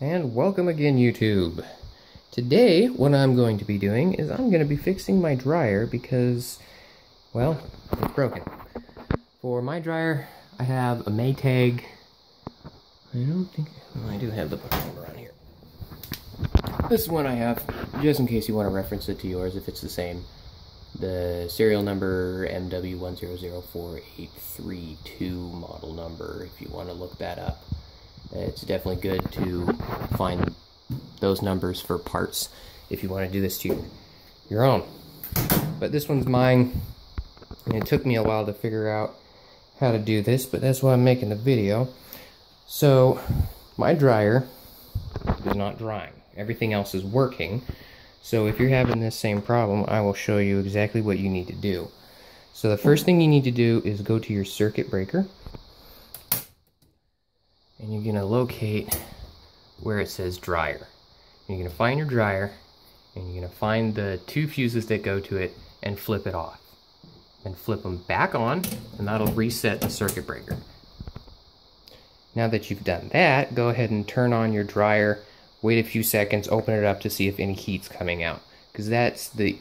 And welcome again, YouTube. Today, what I'm going to be doing is I'm going to be fixing my dryer because, well, it's broken. For my dryer, I have a Maytag. I don't think... Oh, I do have the part number on here. This is one I have, just in case you want to reference it to yours, if it's the same. The serial number MW1004832 model number, if you want to look that up. It's definitely good to find those numbers for parts if you want to do this to your own. But this one's mine, and it took me a while to figure out how to do this, but that's why I'm making the video. So, my dryer is not drying. Everything else is working. So if you're having this same problem, I will show you exactly what you need to do. So the first thing you need to do is go to your circuit breaker. And you're going to locate where it says dryer. And you're going to find your dryer, and you're going to find the two fuses that go to it and flip it off. And flip them back on, and that'll reset the circuit breaker. Now that you've done that, go ahead and turn on your dryer. Wait a few seconds, open it up to see if any heat's coming out. Because that's the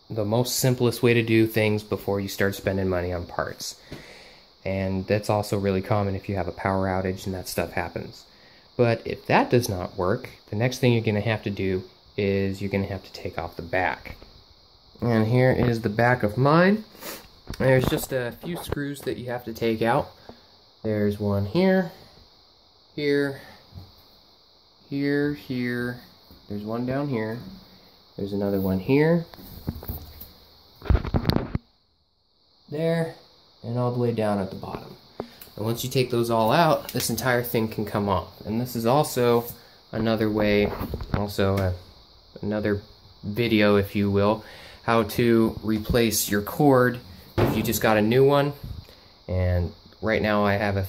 most simplest way to do things before you start spending money on parts. And that's also really common if you have a power outage and that stuff happens. But if that does not work, the next thing you're going to have to do is you're going to have to take off the back. And here is the back of mine. There's just a few screws that you have to take out. There's one here, here, here, there's one down here, there's another one here, there, and all the way down at the bottom. And once you take those all out, this entire thing can come off. And this is also another way, another video, if you will, how to replace your cord if you just got a new one. And right now I have a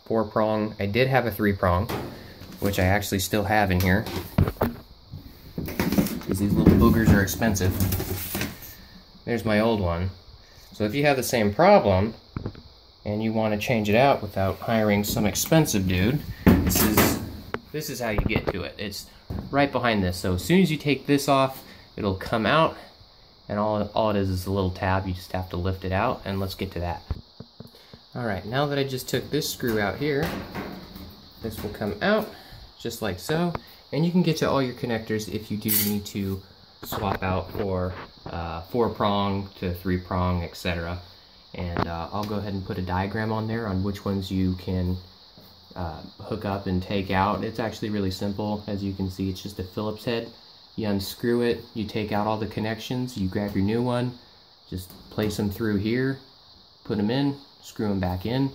4-prong, I did have a 3-prong, which I actually still have in here, because these little boogers are expensive. There's my old one. So if you have the same problem, and you want to change it out without hiring some expensive dude, this is how you get to it. It's right behind this. So as soon as you take this off, it'll come out, and all it is a little tab. You just have to lift it out, and let's get to that. Alright, now that I just took this screw out here, this will come out, just like so, and you can get to all your connectors if you do need to swap out for 4-prong to 3-prong, etc. And I'll go ahead and put a diagram on there on which ones you can hook up and take out. It's actually really simple. As you can see, it's just a Phillips head. You unscrew it, you take out all the connections, you grab your new one, just place them through here, put them in, screw them back in.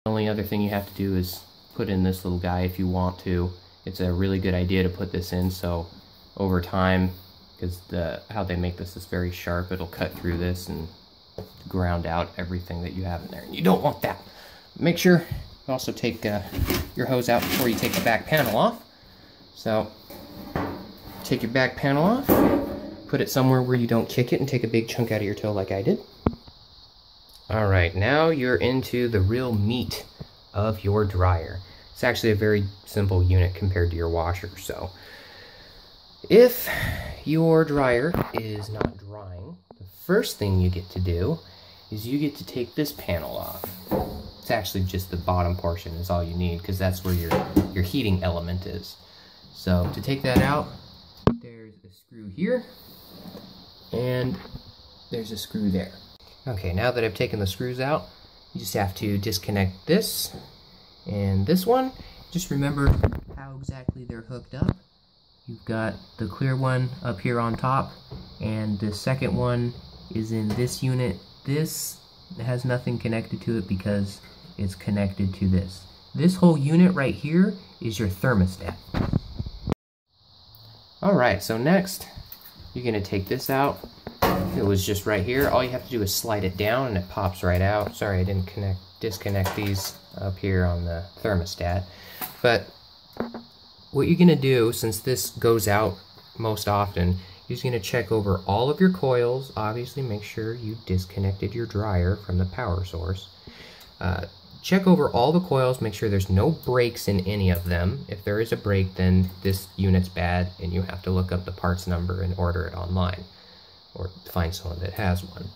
The only other thing you have to do is put in this little guy if you want to. It's a really good idea to put this in, so over time, because how they make this is very sharp, it'll cut through this and ground out everything that you have in there. And you don't want that. Make sure you also take your hose out before you take the back panel off. So take your back panel off, put it somewhere where you don't kick it and take a big chunk out of your toe like I did. Alright, now you're into the real meat of your dryer. It's actually a very simple unit compared to your washer. So if your dryer is not drying, the first thing you get to do is you get to take this panel off. It's actually just the bottom portion is all you need, because that's where your heating element is. So to take that out, there's a screw here, and there's a screw there. Okay, now that I've taken the screws out, you just have to disconnect this and this one. Just remember how exactly they're hooked up. You've got the clear one up here on top, and the second one is in this unit. This has nothing connected to it because it's connected to this. This whole unit right here is your thermostat. Alright, so next, you're going to take this out. It was just right here. All you have to do is slide it down and it pops right out. Sorry, I didn't disconnect these up here on the thermostat. But what you're going to do, since this goes out most often, you're just going to check over all of your coils. Obviously, make sure you disconnected your dryer from the power source. Check over all the coils, make sure there's no breaks in any of them. If there is a break, then this unit's bad and you have to look up the parts number and order it online, or find someone that has one.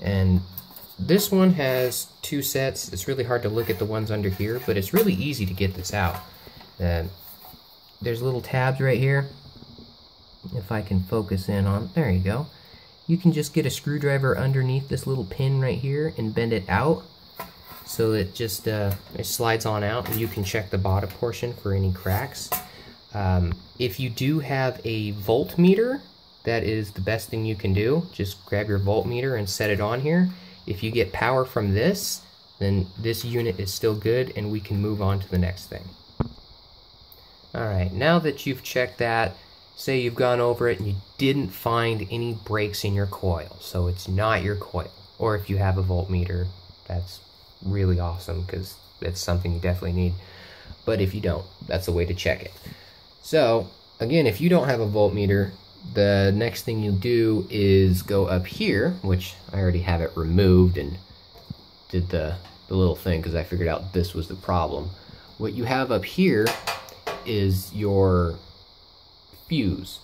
And this one has 2 sets. It's really hard to look at the ones under here, but it's really easy to get this out. There's little tabs right here. If I can focus in on, there you go. You can just get a screwdriver underneath this little pin right here and bend it out so it just it slides on out, and you can check the bottom portion for any cracks. If you do have a voltmeter, that is the best thing you can do. Just grab your voltmeter and set it on here. If you get power from this, then this unit is still good and we can move on to the next thing. Alright, now that you've checked that, say you've gone over it and you didn't find any breaks in your coil, so it's not your coil. Or if you have a voltmeter, that's really awesome because that's something you definitely need. But if you don't, that's a way to check it. So again, if you don't have a voltmeter, the next thing you do is go up here, which I already have it removed and did the little thing because I figured out this was the problem. What you have up here is your fuse,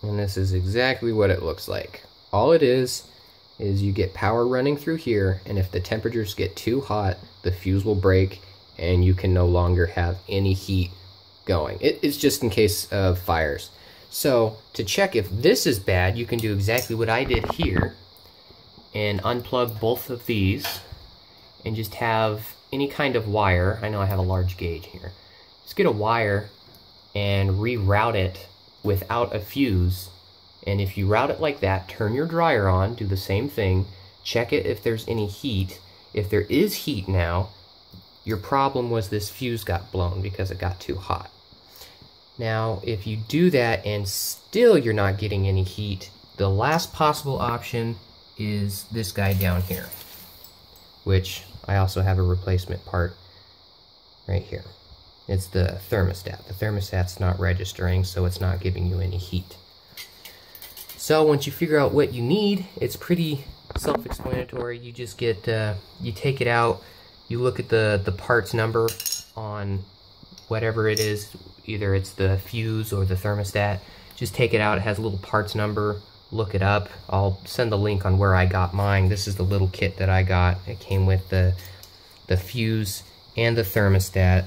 and this is exactly what it looks like. All it is you get power running through here, and if the temperatures get too hot, the fuse will break and you can no longer have any heat going. It's just in case of fires. So to check if this is bad, you can do exactly what I did here and unplug both of these and just have any kind of wire. I know I have a large gauge here. Just get a wire and reroute it without a fuse. And if you route it like that, turn your dryer on, do the same thing, check it if there's any heat. If there is heat now, your problem was this fuse got blown because it got too hot. Now, if you do that and still you're not getting any heat, the last possible option is this guy down here, which I also have a replacement part right here. It's the thermostat. The thermostat's not registering, so it's not giving you any heat. So once you figure out what you need, it's pretty self-explanatory. You just get, you take it out, you look at the parts number on whatever it is, either it's the fuse or the thermostat. Just take it out, it has a little parts number, look it up. I'll send the link on where I got mine. This is the little kit that I got. It came with the fuse and the thermostat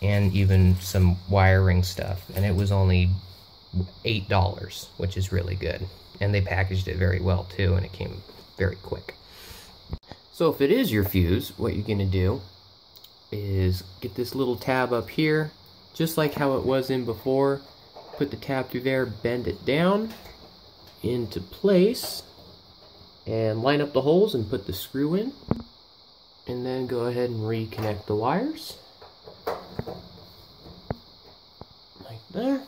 and even some wiring stuff, and it was only $8, which is really good. And they packaged it very well too, and it came very quick. So if it is your fuse, what you're gonna do is get this little tab up here, just like how it was in before. Put the tab through there, bend it down into place, and line up the holes and put the screw in. And then go ahead and reconnect the wires. Like there.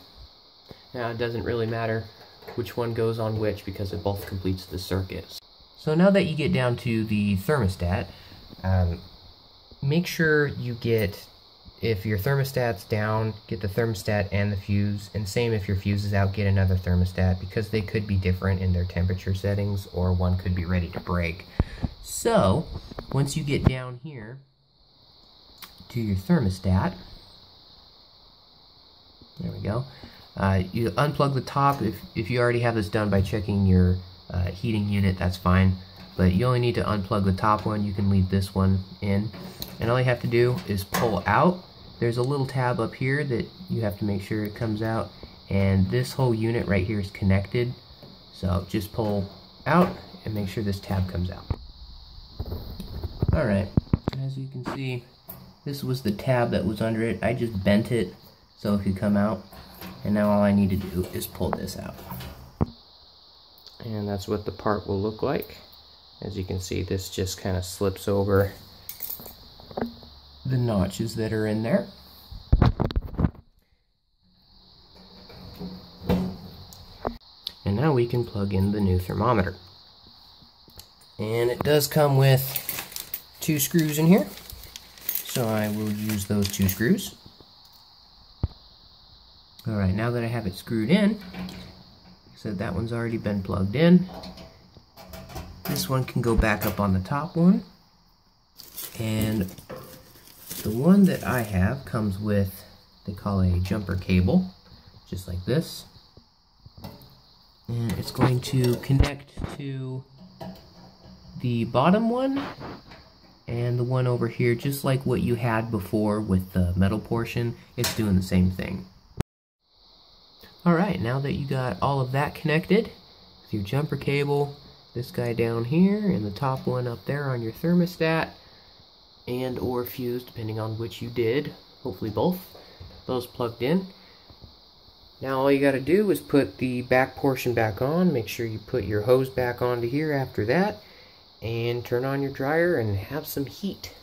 Now it doesn't really matter which one goes on which because it both completes the circuit. So now that you get down to the thermostat, make sure you get, if your thermostat's down, get the thermostat and the fuse, and same if your fuse is out, get another thermostat because they could be different in their temperature settings or one could be ready to break. So once you get down here to your thermostat, there we go. You unplug the top. If you already have this done by checking your heating unit, that's fine. But you only need to unplug the top one. You can leave this one in. And all you have to do is pull out. There's a little tab up here that you have to make sure it comes out. And this whole unit right here is connected. So just pull out and make sure this tab comes out. Alright, as you can see, this was the tab that was under it. I just bent it so it could come out. And now all I need to do is pull this out. And that's what the part will look like. As you can see, this just kind of slips over the notches that are in there. And now we can plug in the new thermometer. And it does come with 2 screws in here. So I will use those 2 screws. Alright, now that I have it screwed in, so that one's already been plugged in. This one can go back up on the top one. And the one that I have comes with, they call a jumper cable, just like this. And it's going to connect to the bottom one and the one over here, just like what you had before with the metal portion. It's doing the same thing. Alright, now that you got all of that connected with your jumper cable, this guy down here, and the top one up there on your thermostat, and or fuse, depending on which you did, hopefully both, those plugged in. Now all you got to do is put the back portion back on, make sure you put your hose back onto here after that, and turn on your dryer and have some heat.